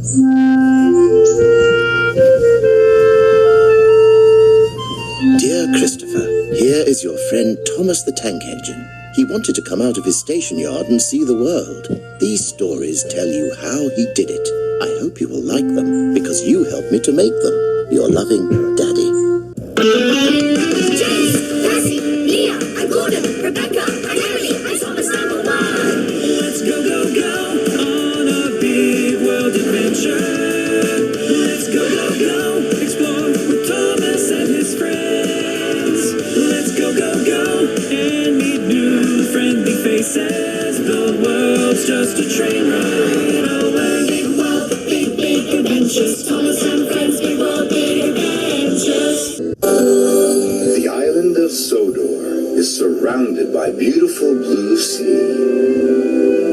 Dear Christopher, here is your friend Thomas the Tank Engine. He wanted to come out of his station yard and see the world. These stories tell you how he did it. I hope you will like them, because you helped me to make them. Your loving Daddy. James, Percy, Leah, and Gordon, Rebecca, and Emily, and Thomas number 1. Let's go, go, go on a big world adventure. Let's go, go, go, explore with Thomas and his friends. Let's go, go, go, and meet new friendly faces. The world's just a train ride away. Big world, big adventures. Thomas and friends, big world, big adventures. The island of Sodor is surrounded by beautiful blue sea.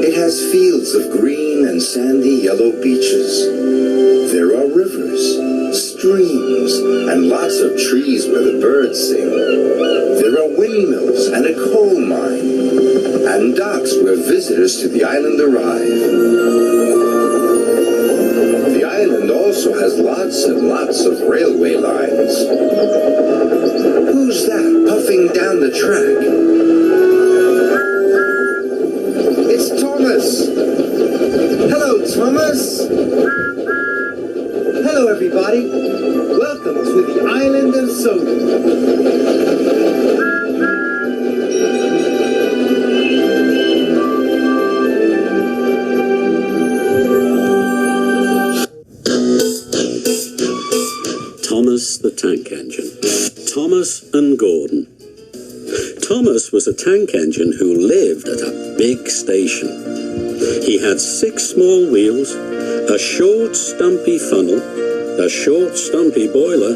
It has fields of green and sandy yellow beaches. There are rivers, streams, and lots of trees where the birds sing. There are windmills and a coal mine, and docks where visitors to the island arrive. The island also has lots and lots of railway lines. Who's that puffing down the track? It's Thomas! Hello, Thomas! Hello, everybody. Welcome to the island of Sodor. Thomas the Tank Engine. Thomas and Gordon. Thomas was a tank engine who lived at a big station. He had 6 small wheels, a short stumpy funnel, a short stumpy boiler,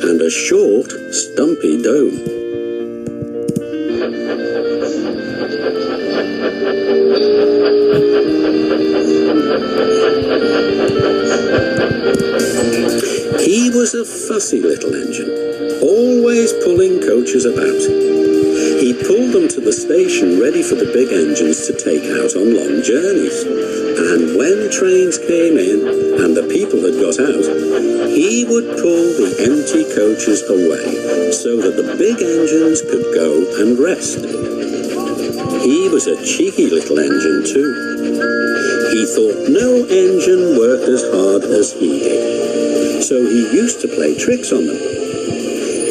and a short stumpy dome. He was a fussy little engine, always pulling coaches about. He pulled them to the station ready for the big engines to take out on long journeys. And when trains came in and the people had got out, he would pull the empty coaches away so that the big engines could go and rest. He was a cheeky little engine too. He thought no engine worked as hard as he did, so he used to play tricks on them.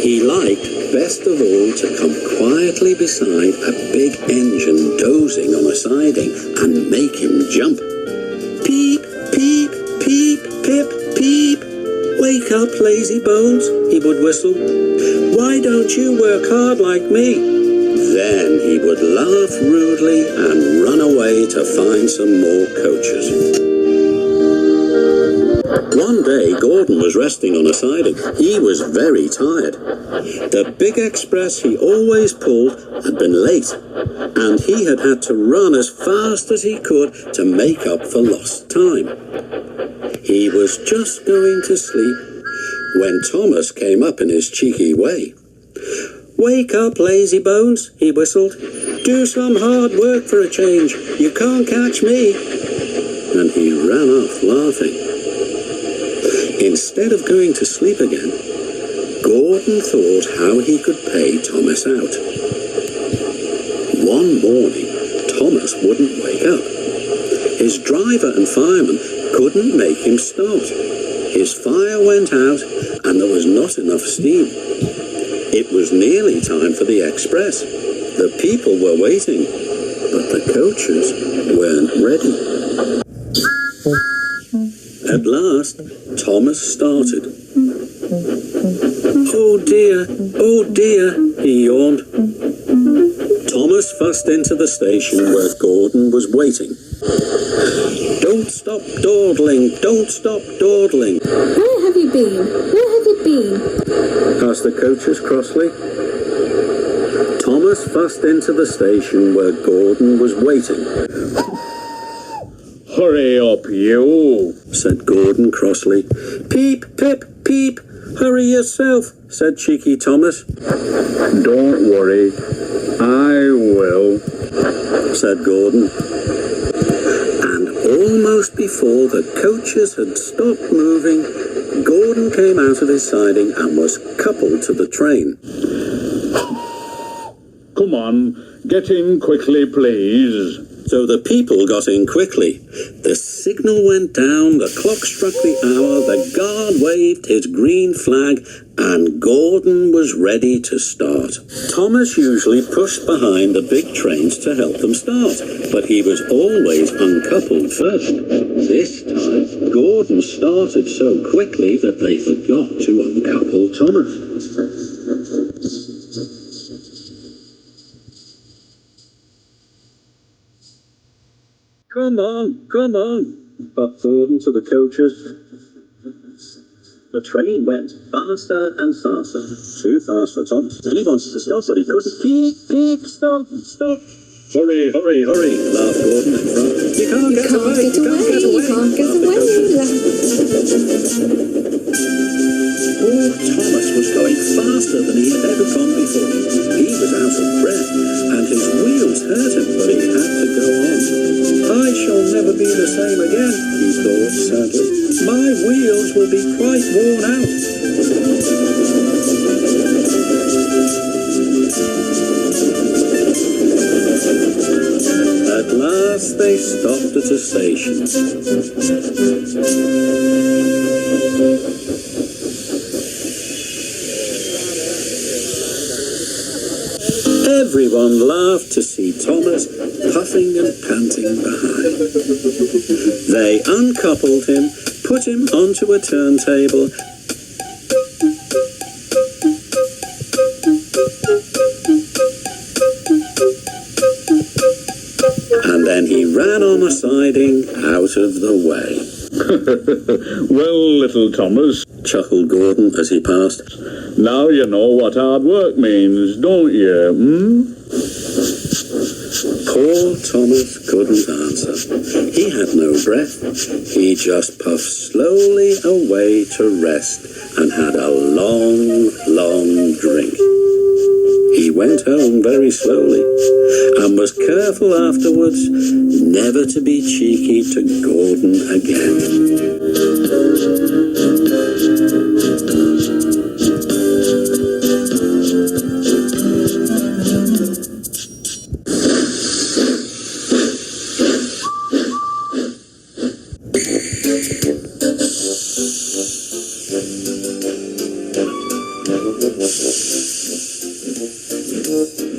He liked best of all to come quietly beside a big engine dozing on a siding and make him jump. Peep, peep, peep, pip, peep. Wake up, lazy bones, he would whistle. Why don't you work hard like me? Then he would laugh rudely and run away to find some more coaches. One day, Gordon was resting on a siding. He was very tired. The big express he always pulled had been late, and he had had to run as fast as he could to make up for lost time. He was just going to sleep when Thomas came up in his cheeky way. Wake up, lazy bones, he whistled. Do some hard work for a change. You can't catch me. And he ran off laughing. Instead of going to sleep again, Gordon thought how he could pay Thomas out. One morning, Thomas wouldn't wake up. His driver and fireman couldn't make him start. His fire went out and there was not enough steam. It was nearly time for the express. The people were waiting, but the coaches weren't ready. At last, Thomas started. Oh dear, he yawned. Thomas fussed into the station where Gordon was waiting. Don't stop dawdling, don't stop dawdling. Where have you been? Where have you been? Asked the coaches crossly. Thomas fussed into the station where Gordon was waiting. Hurry up, you, said Gordon crossly. Peep, pip, peep, hurry yourself, said cheeky Thomas. Don't worry, I will, said Gordon. And almost just before the coaches had stopped moving, Gordon came out of his siding and was coupled to the train. Come on, get in quickly, please. So the people got in quickly. The signal went down, the clock struck the hour, the guard waved his green flag, and Gordon was ready to start. Thomas usually pushed behind the big trains to help them start, but he was always uncoupled first. This time, Gordon started so quickly that they forgot to uncouple Thomas. Come on, puffed Gordon to the coaches. The train went faster and faster. Too fast for Thomas. And he wants to stop, but he couldn't. Beep, stop. Hurry, laughed Gordon in front. You can't get away. Poor Thomas was going faster than he had ever gone before. He was out of breath, and his wheels hurt him, but he had to go on. I shall never be the same again, he thought sadly. My wheels will be quite worn out. At last they stopped at a station. Everyone laughed to see Thomas puffing and panting behind. They uncoupled him, put him onto a turntable, and then he ran on a siding out of the way. Well, little Thomas, Chuckled Gordon as he passed. now you know what hard work means, don't you, Poor Thomas couldn't answer. He had no breath. He just puffed slowly away to rest and had a long drink. He went home very slowly and was careful afterwards never to be cheeky to Gordon again.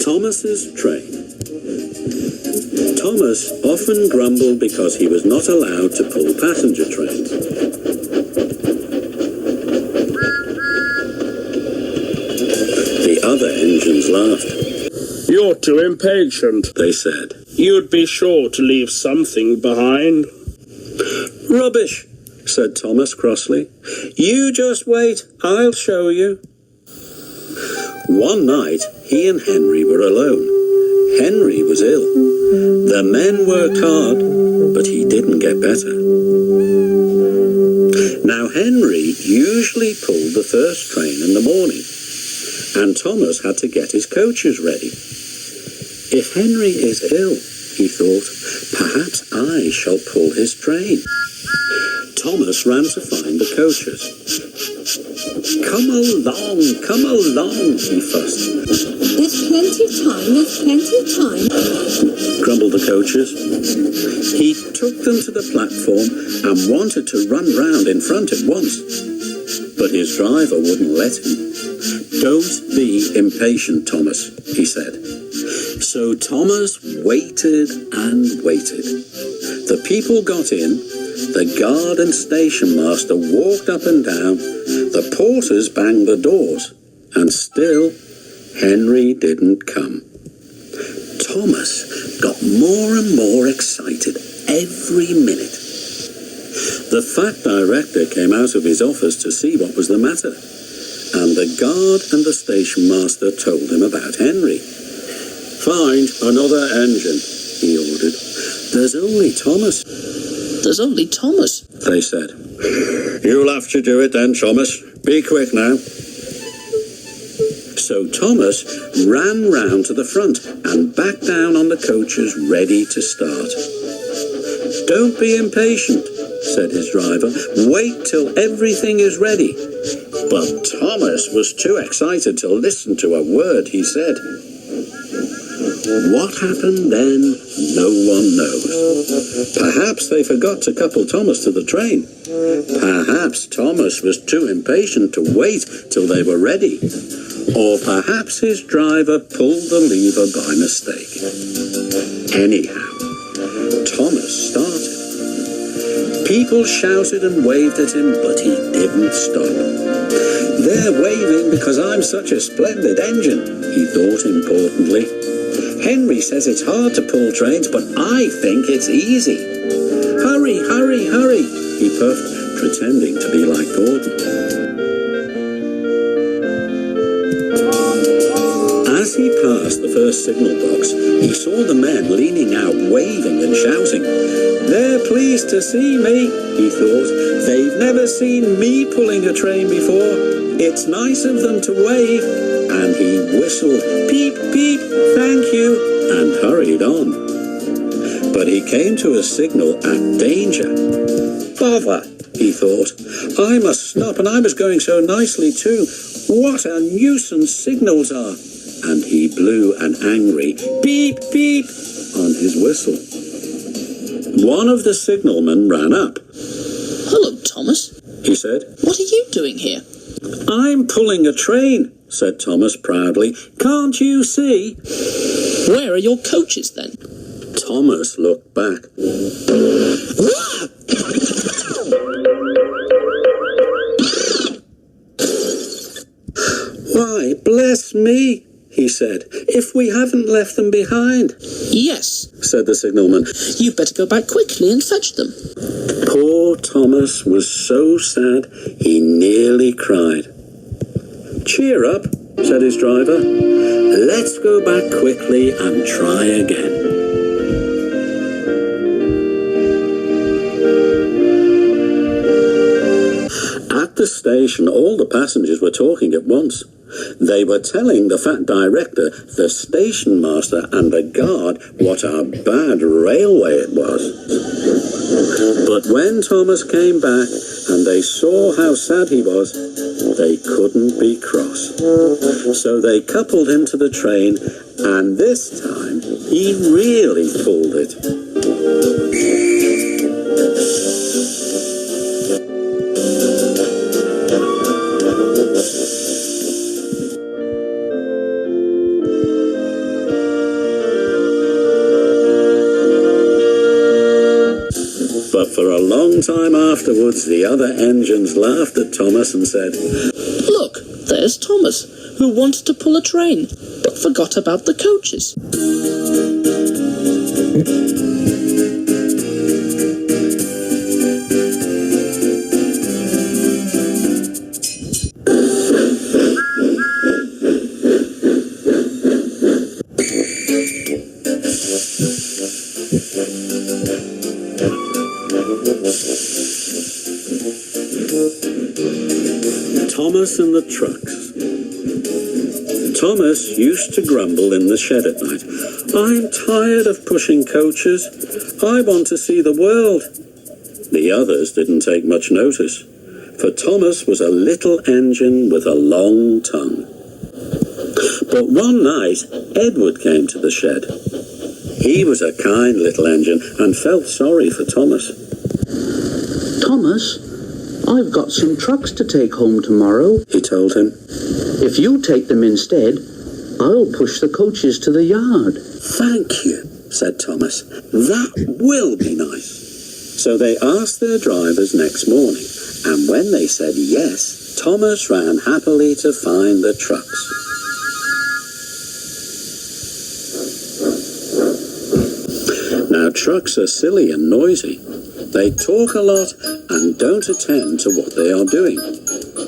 Thomas's train. Thomas often grumbled because he was not allowed to pull passenger trains. The other engines laughed. You're too impatient, They said. You'd be sure to leave something behind. Rubbish, said Thomas crossly. You just wait, I'll show you. One night, he and Henry were alone. Henry was ill. The men worked hard, but he didn't get better. Now, Henry usually pulled the first train in the morning, and Thomas had to get his coaches ready. If Henry is ill, he thought, perhaps I shall pull his train. Thomas ran to find the coaches. Come along, he fussed. There's plenty of time, Grumbled the coaches. He took them to the platform and wanted to run round in front at once, but his driver wouldn't let him. Don't be impatient, Thomas, he said. So Thomas waited and waited. The people got in, the guard and station master walked up and down, the porters banged the doors, and still Henry didn't come. Thomas got more and more excited every minute. The fat director came out of his office to see what was the matter, and the guard and the station master told him about Henry. Find another engine, he ordered. There's only Thomas. There's only Thomas, They said. You'll have to do it then, Thomas. Be quick now. So Thomas ran round to the front and back down on the coaches ready to start. "Don't be impatient," said his driver. "Wait till everything is ready." But Thomas was too excited to listen to a word he said. What happened then, no one knows. Perhaps they forgot to couple Thomas to the train. Perhaps Thomas was too impatient to wait till they were ready. Or perhaps his driver pulled the lever by mistake. Anyhow, Thomas started. People shouted and waved at him, but he didn't stop. "They're waving because I'm such a splendid engine," he thought importantly. "Henry says it's hard to pull trains, but I think it's easy. Hurry, hurry, hurry," he puffed, pretending to be like Gordon. As he passed the first signal box, he saw the men leaning out, waving and shouting. "They're pleased to see me," he thought. "They've never seen me pulling a train before. It's nice of them to wave." And he whistled, "Peep, peep, thank you," and hurried on. But he came to a signal at danger. "Bother," he thought. "I must stop, and I was going so nicely too. What a nuisance signals are." And he blew an angry beep, beep on his whistle. One of the signalmen ran up. "Hello, Thomas," he said. "What are you doing here?" "I'm pulling a train," said Thomas proudly. "Can't you see?" "Where are your coaches then?" Thomas looked back. "Why, bless me," he said, "if we haven't left them behind." "Yes," said the signalman. "You'd better go back quickly and fetch them." Poor Thomas was so sad he nearly cried. "Cheer up," said his driver. "Let's go back quickly and try again." At the station, all the passengers were talking at once. They were telling the fat director, the station master, and the guard what a bad railway it was. But when Thomas came back and they saw how sad he was, they couldn't be cross. So they coupled him to the train, and this time he really pulled it. But for a long time afterwards, the other engines laughed at Thomas and said, "Look, there's Thomas, who wanted to pull a train, but forgot about the coaches." Thomas and the trucks. Thomas used to grumble in the shed at night. "I'm tired of pushing coaches. I want to see the world." The others didn't take much notice, for Thomas was a little engine with a long tongue. But one night, Edward came to the shed. He was a kind little engine and felt sorry for Thomas. "Thomas, I've got some trucks to take home tomorrow," he told him. "If you take them instead, I'll push the coaches to the yard." "Thank you," said Thomas. "That will be nice." So they asked their drivers next morning, and when they said yes, Thomas ran happily to find the trucks. Now, trucks are silly and noisy. They talk a lot and don't attend to what they are doing.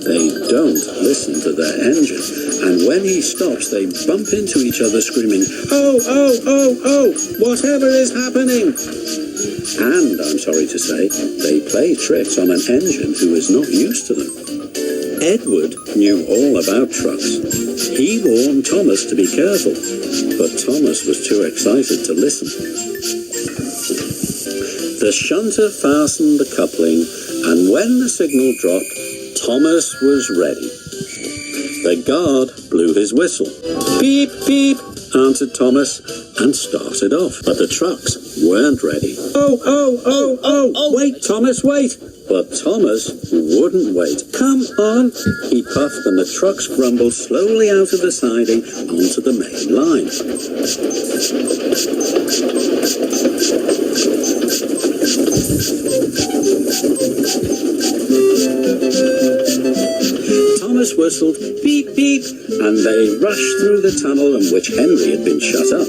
They don't listen to their engine, and when he stops, they bump into each other screaming, "Oh, oh, oh, oh, whatever is happening?" And, I'm sorry to say, they play tricks on an engine who is not used to them. Edward knew all about trucks. He warned Thomas to be careful, but Thomas was too excited to listen. The shunter fastened the coupling, and when the signal dropped, Thomas was ready. The guard blew his whistle. Beep, beep, answered Thomas, and started off. But the trucks weren't ready. Oh, wait, Thomas, wait. But Thomas wouldn't wait. Come on, he puffed, and the trucks grumbled slowly out of the siding onto the main line. Thomas whistled, beep, beep, and they rushed through the tunnel in which Henry had been shut up.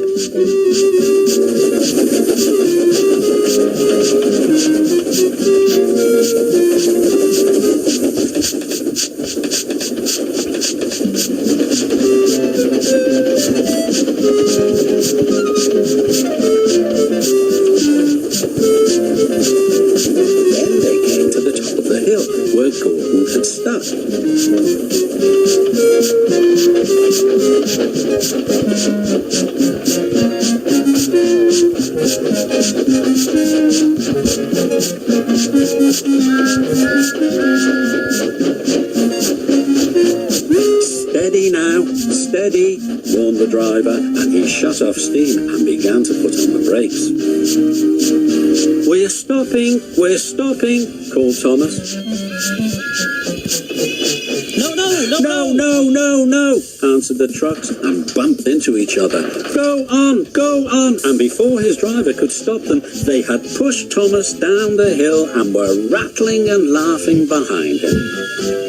Then they came to the top of the hill where Gordon had stuck. Steady now, steady, warned the driver, and he shut off steam and began to put on the brakes. We're stopping, called Thomas. No, answered the trucks and bumped into each other. Go on, and before his driver could stop them, they had pushed Thomas down the hill and were rattling and laughing behind him.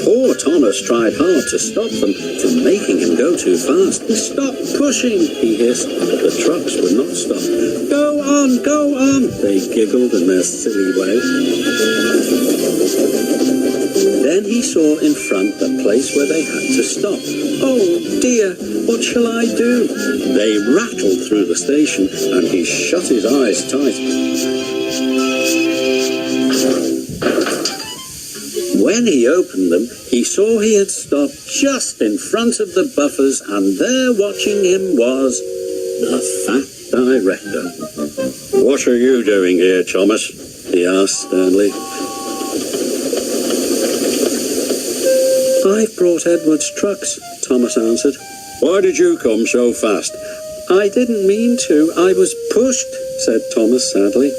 Poor Thomas tried hard to stop them from making him go too fast. Stop pushing, he hissed, but the trucks would not stop. Go on, they giggled in their silly way. Then he saw in front the place where they had to stop. Oh dear, what shall I do? They rattled through the station and he shut his eyes tight. When he opened them, he saw he had stopped just in front of the buffers, and there watching him was the fat director. What are you doing here, Thomas? He asked sternly. I've brought Edward's trucks, Thomas answered. Why did you come so fast? I didn't mean to. I was pushed, said Thomas sadly.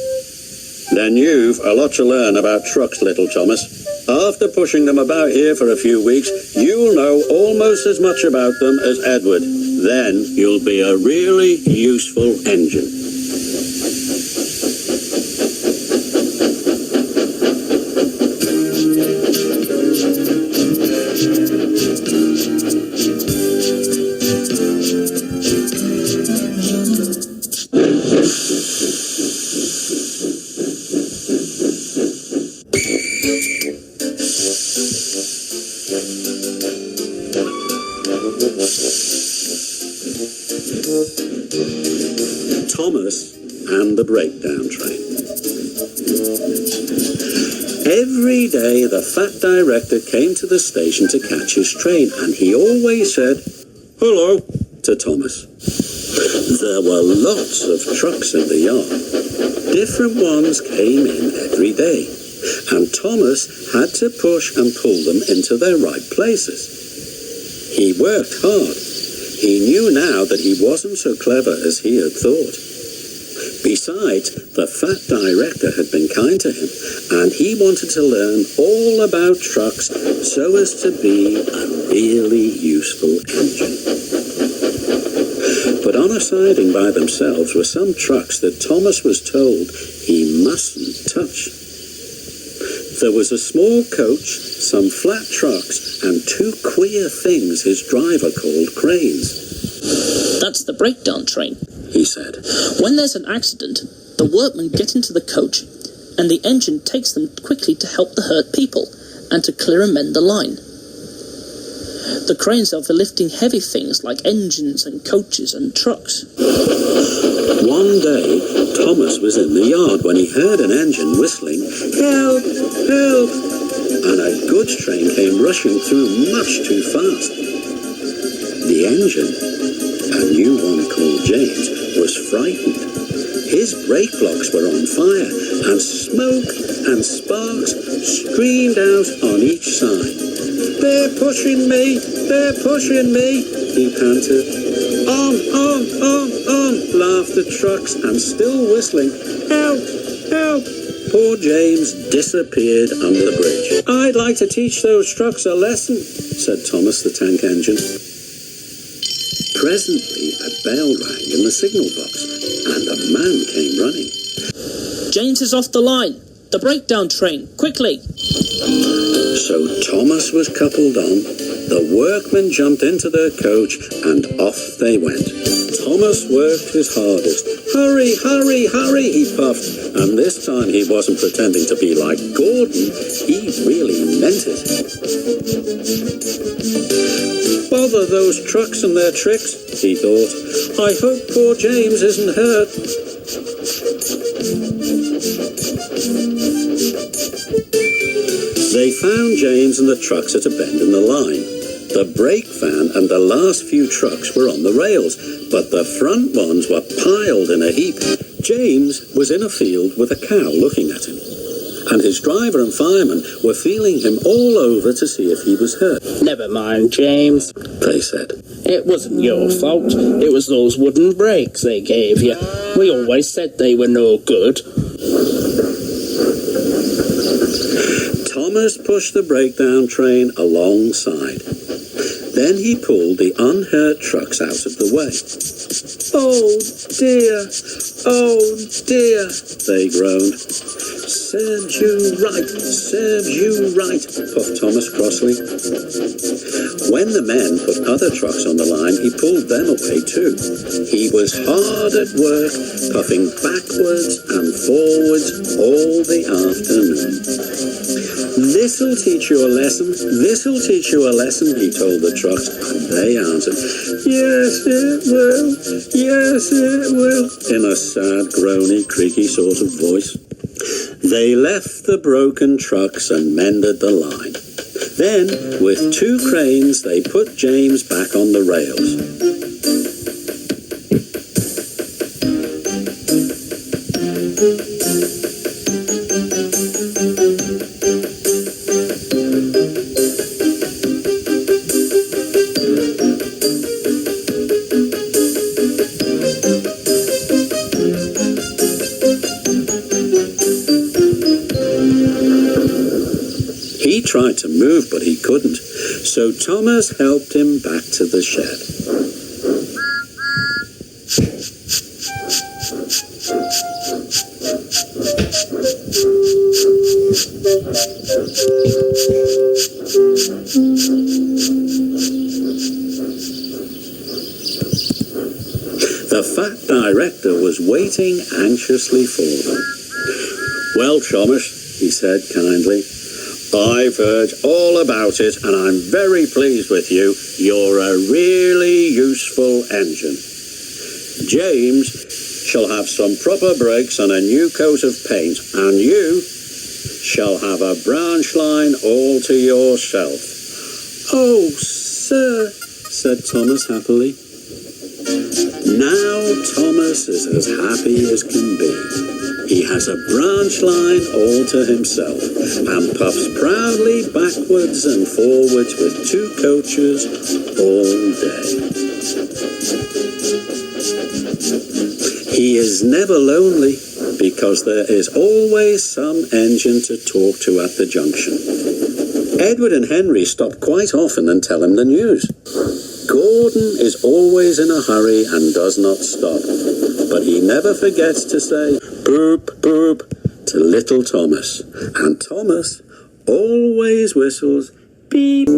Then you've a lot to learn about trucks, little Thomas. After pushing them about here for a few weeks, you'll know almost as much about them as Edward. Then you'll be a really useful engine. Thomas and the breakdown train. Every day the fat director came to the station to catch his train, and he always said, "Hello," to Thomas. There were lots of trucks in the yard. Different ones came in every day, and Thomas had to push and pull them into their right places. He worked hard. He knew now that he wasn't so clever as he had thought. Besides, the fat director had been kind to him, and he wanted to learn all about trucks so as to be a really useful engine. But on a siding by themselves were some trucks that Thomas was told he mustn't touch. There was a small coach, some flat trucks, and two queer things his driver called cranes. That's the breakdown train, he said. When there's an accident, the workmen get into the coach, and the engine takes them quickly to help the hurt people and to clear and mend the line. The cranes are for lifting heavy things like engines and coaches and trucks. One day, Thomas was in the yard when he heard an engine whistling, "Help! Help!" and a goods train came rushing through much too fast. The engine, a new one called James, was frightened. His brake blocks were on fire, and smoke and sparks streamed out on each side. "They're pushing me! They're pushing me!" he panted. On, laughed the trucks, and still whistling, "Help! Help!" Poor James disappeared under the bridge. "I'd like to teach those trucks a lesson," said Thomas the Tank Engine. Presently, a bell rang in the signal box, and a man came running. "James is off the line! The breakdown train! Quickly!" So Thomas was coupled on, the workmen jumped into their coach, and off they went. Thomas worked his hardest. "Hurry, hurry, hurry," he puffed, and this time he wasn't pretending to be like Gordon, he really meant it. "Bother those trucks and their tricks," he thought. "I hope poor James isn't hurt." They found James and the trucks at a bend in the line. The brake van and the last few trucks were on the rails, but the front ones were piled in a heap. James was in a field with a cow looking at him, and his driver and fireman were feeling him all over to see if he was hurt. Never mind, James, they said. "It wasn't your fault. It was those wooden brakes they gave you. We always said they were no good." Thomas pushed the breakdown train alongside. Then he pulled the unhurt trucks out of the way. "Oh dear, they groaned. "Serves you right, puffed Thomas crossly. When the men put other trucks on the line, he pulled them away too. He was hard at work, puffing backwards and forwards all the afternoon. "This'll teach you a lesson, this'll teach you a lesson," he told the trucks, and they answered, "Yes, it will, yes, it will," in a sad, groany, creaky sort of voice. They left the broken trucks and mended the line. Then, with 2 cranes, they put James back on the rails. He tried to move, but he couldn't, so Thomas helped him back to the shed. The fat director was waiting anxiously for them. "Well, Thomas," he said kindly, "I've heard all about it, and I'm very pleased with you. You're a really useful engine. James shall have some proper brakes and a new coat of paint, and you shall have a branch line all to yourself." "Oh, sir," said Thomas happily. Now Thomas is as happy as can be. He has a branch line all to himself, and puffs proudly backwards and forwards with 2 coaches all day. He is never lonely, because there is always some engine to talk to at the junction. Edward and Henry stop quite often and tell him the news. Gordon is always in a hurry and does not stop, but he never forgets to say "boop, boop" to little Thomas, and Thomas always whistles beep.